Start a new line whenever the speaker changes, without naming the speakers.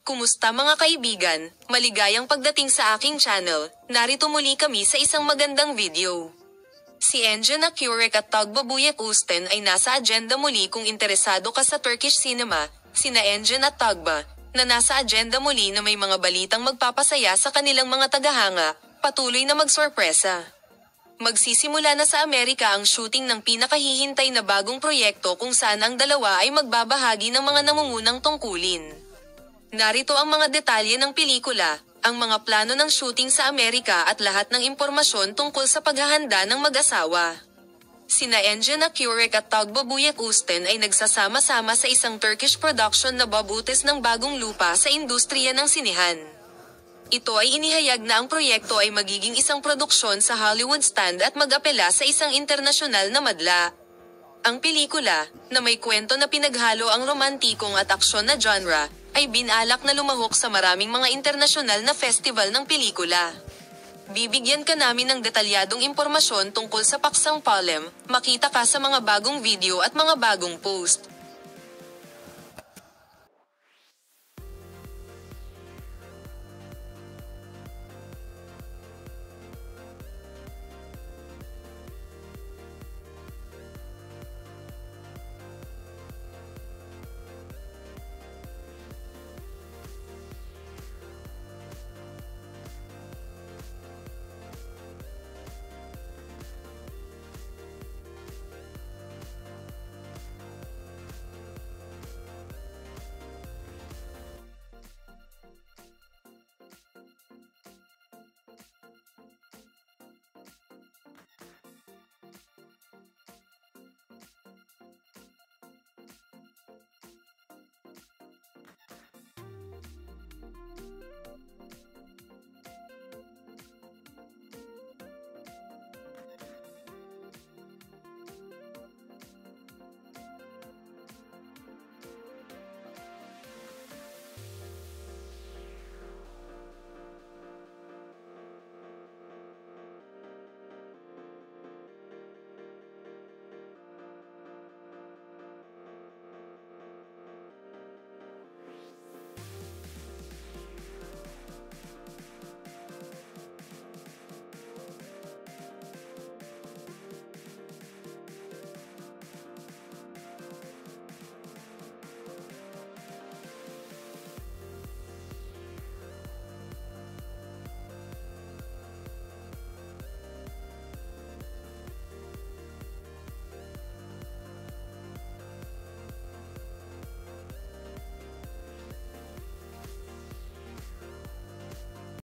Kumusta mga kaibigan? Maligayang pagdating sa aking channel. Narito muli kami sa isang magandang video. Si Engin Akyurek at Tugba Büyük Üstün ay nasa agenda muli kung interesado ka sa Turkish cinema. Sina Engin at Tugba, na nasa agenda muli na may mga balitang magpapasaya sa kanilang mga tagahanga, patuloy na magsorpresa. Magsisimula na sa Amerika ang shooting ng pinakahihintay na bagong proyekto kung saan ang dalawa ay magbabahagi ng mga nangungunang tungkulin. Narito ang mga detalye ng pelikula, ang mga plano ng shooting sa Amerika at lahat ng impormasyon tungkol sa paghahanda ng mag-asawa. Sina Engin Akyurek at Tugba Büyük Üstün ay nagsasama-sama sa isang Turkish production na babutis ng bagong lupa sa industriya ng sinihan. Ito ay inihayag na ang proyekto ay magiging isang produksyon sa Hollywood stand at mag-apela sa isang internasyonal na madla. Ang pelikula, na may kwento na pinaghalo ang romantikong at aksyon na genre, ay binalak na lumahok sa maraming mga internasyonal na festival ng pelikula. Bibigyan ka namin ng detalyadong impormasyon tungkol sa paksang palem, makita ka sa mga bagong video at mga bagong post.